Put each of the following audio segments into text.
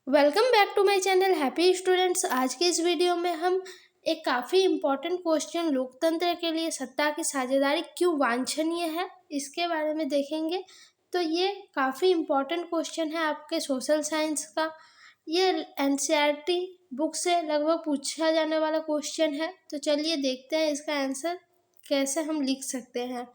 Welcome back to my channel happy students. आज के इस वीडियो में हम एक काफ़ी इम्पोर्टेंट क्वेश्चन लोकतंत्र के लिए सत्ता की साझेदारी क्यों वांछनीय है इसके बारे में देखेंगे। तो ये काफ़ी इम्पोर्टेंट क्वेश्चन है आपके सोशल साइंस का। ये एनसीईआरटी बुक से लगभग पूछा जाने वाला क्वेश्चन है। तो चलिए देखते हैं इसका आंसर कैसे हम लिख सकते हैं।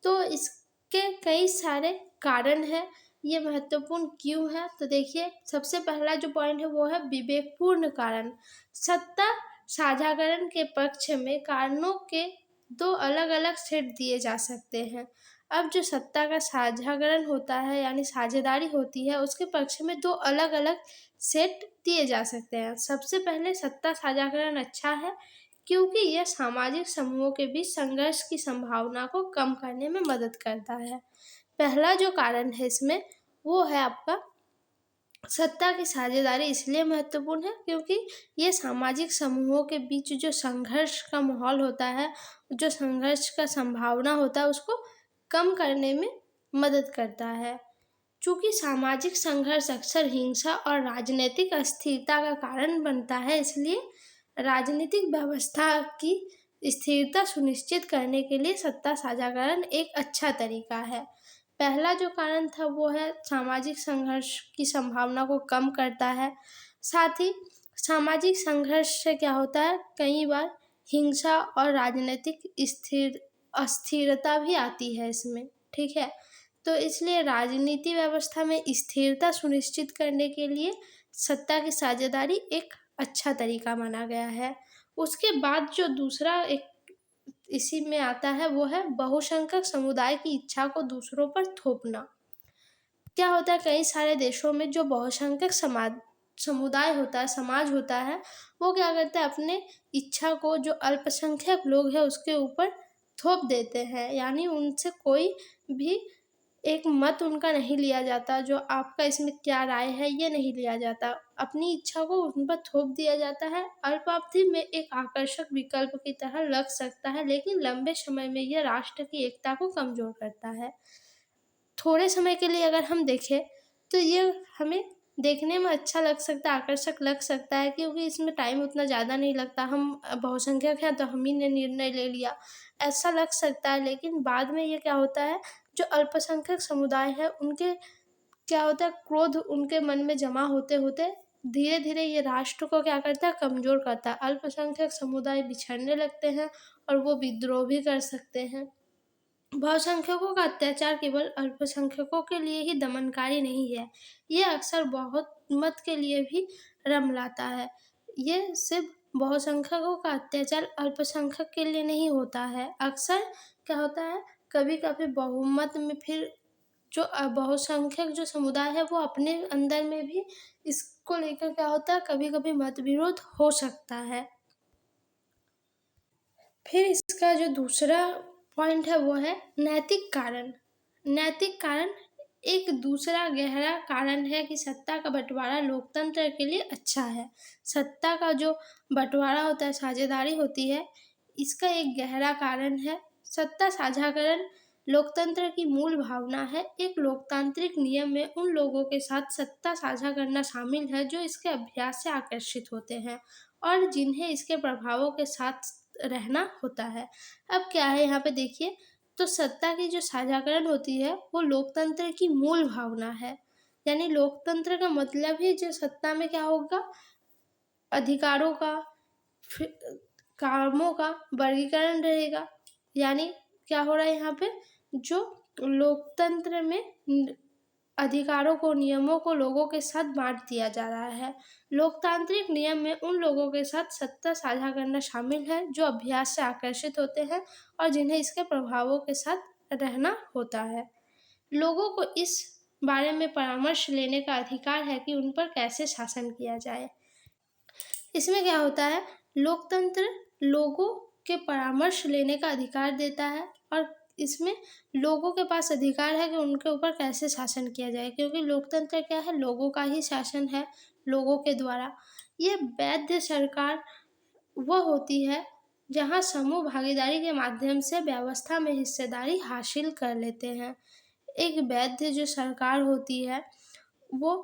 तो इसके कई सारे कारण हैं, ये महत्वपूर्ण क्यों है। तो देखिए, सबसे पहला जो पॉइंट है वो है विवेकपूर्ण कारण। सत्ता साझाकरण के पक्ष में कारणों के दो अलग अलग सेट दिए जा सकते हैं। अब जो सत्ता का साझाकरण होता है यानी साझेदारी होती है, उसके पक्ष में दो अलग अलग सेट दिए जा सकते हैं। सबसे पहले सत्ता साझाकरण अच्छा है क्योंकि यह सामाजिक समूहों के बीच संघर्ष की संभावना को कम करने में मदद करता है। पहला जो कारण है इसमें वो है आपका सत्ता की साझेदारी इसलिए महत्वपूर्ण है क्योंकि ये सामाजिक समूहों के बीच जो संघर्ष का माहौल होता है, जो संघर्ष का संभावना होता है, उसको कम करने में मदद करता है। चूँकि सामाजिक संघर्ष अक्सर हिंसा और राजनीतिक अस्थिरता का कारण बनता है, इसलिए राजनीतिक व्यवस्था की स्थिरता सुनिश्चित करने के लिए सत्ता साझाकरण एक अच्छा तरीका है। पहला जो कारण था वो है सामाजिक संघर्ष की संभावना को कम करता है। साथ ही सामाजिक संघर्ष से क्या होता है, कई बार हिंसा और राजनीतिक अस्थिरता भी आती है इसमें, ठीक है। तो इसलिए राजनीति व्यवस्था में स्थिरता सुनिश्चित करने के लिए सत्ता की साझेदारी एक अच्छा तरीका माना गया है। उसके बाद जो दूसरा एक इसी में आता है वो है बहुसंख्यक समुदाय की इच्छा को दूसरों पर थोपना। क्या होता है, कई सारे देशों में जो बहुसंख्यक समुदाय होता है, समाज होता है, वो क्या करता है, अपने इच्छा को जो अल्पसंख्यक लोग हैं उसके ऊपर थोप देते हैं। यानी उनसे कोई भी एक मत उनका नहीं लिया जाता, जो आपका इसमें क्या राय है ये नहीं लिया जाता। अपनी इच्छा को उन पर थोप दिया जाता है। अल्पावधि में एक आकर्षक विकल्प की तरह लग सकता है, लेकिन लंबे समय में यह राष्ट्र की एकता को कमजोर करता है। थोड़े समय के लिए अगर हम देखें तो ये हमें देखने में अच्छा लग सकता है, आकर्षक लग सकता है, क्योंकि इसमें टाइम उतना ज़्यादा नहीं लगता। हम बहुसंख्यक हैं तो हम ही ने निर्णय ले लिया, ऐसा लग सकता है। लेकिन बाद में ये क्या होता है, जो अल्पसंख्यक समुदाय है उनके क्या होता है, क्रोध उनके मन में जमा होते होते धीरे धीरे ये राष्ट्र को क्या करता है, कमज़ोर करता है। अल्पसंख्यक समुदाय बिछड़ने लगते हैं और वो विद्रोह भी कर सकते हैं। बहुसंख्यकों का अत्याचार केवल अल्पसंख्यकों के लिए ही दमनकारी नहीं है, ये अक्सर बहुमत के लिए भी रमलाता है। ये सिर्फ बहुसंख्यकों का अत्याचार अल्पसंख्यक के लिए नहीं होता है। अक्सर क्या होता है, कभी कभी बहुमत में फिर जो बहुसंख्यक जो समुदाय है वो अपने अंदर में भी इसको लेकर क्या होता है, कभी कभी मतविरोध हो सकता है। फिर इसका जो दूसरा पॉइंट है वो है नैतिक कारण। नैतिक कारण एक दूसरा गहरा कारण है कि सत्ता का बंटवारा लोकतंत्र के लिए अच्छा है। सत्ता का जो बंटवारा होता है, साझेदारी होती है, इसका एक गहरा कारण है। सत्ता साझाकरण लोकतंत्र की मूल भावना है। एक लोकतांत्रिक नियम में उन लोगों के साथ सत्ता साझा करना शामिल है जो इसके अभ्यास से आकर्षित होते हैं और जिन्हें इसके प्रभावों के साथ रहना होता है। अब क्या है यहाँ पे देखिए, तो सत्ता की जो साझाकरण होती है वो लोकतंत्र की मूल भावना है। यानी लोकतंत्र का मतलब ही जो सत्ता में क्या होगा, अधिकारों का कामों का वर्गीकरण रहेगा। यानी क्या हो रहा है यहाँ पे, जो लोकतंत्र में अधिकारों को, नियमों को लोगों के साथ बांट दिया जा रहा है। लोकतांत्रिक नियम में उन लोगों के साथ सत्ता साझा करना शामिल है जो अभ्यास से आकर्षित होते हैं और जिन्हें इसके प्रभावों के साथ रहना होता है। लोगों को इस बारे में परामर्श लेने का अधिकार है कि उन पर कैसे शासन किया जाए। इसमें क्या होता है, लोकतंत्र लोगों के परामर्श लेने का अधिकार देता है और इसमें लोगों के पास अधिकार है कि उनके ऊपर कैसे शासन किया जाए, क्योंकि लोकतंत्र क्या है, लोगों का ही शासन है, लोगों के द्वारा। ये वैध सरकार वह होती है जहाँ समूह भागीदारी के माध्यम से व्यवस्था में हिस्सेदारी हासिल कर लेते हैं। एक वैध जो सरकार होती है वो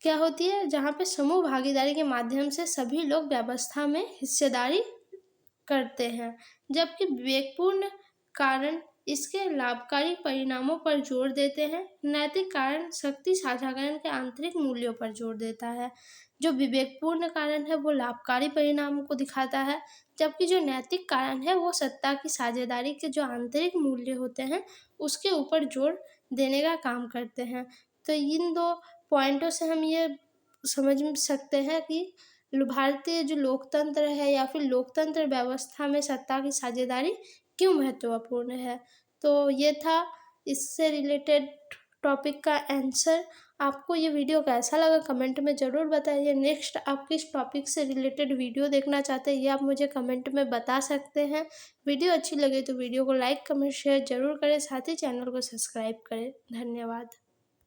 क्या होती है, जहाँ पे समूह भागीदारी के माध्यम से सभी लोग व्यवस्था में हिस्सेदारी करते हैं, जबकि विवेकपूर्ण कारण इसके लाभकारी परिणामों पर जोर देते हैं। नैतिक कारण शक्ति साझाकरण के आंतरिक मूल्यों पर जोर देता है। जो विवेकपूर्ण कारण है वो लाभकारी परिणामों को दिखाता है, जबकि जो नैतिक कारण है वो सत्ता की साझेदारी के जो आंतरिक मूल्य होते हैं उसके ऊपर जोर देने का काम करते हैं। तो इन दो पॉइंटों से हम ये समझ सकते हैं कि भारतीय जो लोकतंत्र है या फिर लोकतंत्र व्यवस्था में सत्ता की साझेदारी क्यों महत्वपूर्ण है। तो ये था इससे रिलेटेड टॉपिक का आंसर। आपको ये वीडियो कैसा लगा कमेंट में ज़रूर बताइए। नेक्स्ट आप किस टॉपिक से रिलेटेड वीडियो देखना चाहते हैं ये आप मुझे कमेंट में बता सकते हैं। वीडियो अच्छी लगे तो वीडियो को लाइक कमेंट शेयर ज़रूर करें, साथ ही चैनल को सब्सक्राइब करें। धन्यवाद।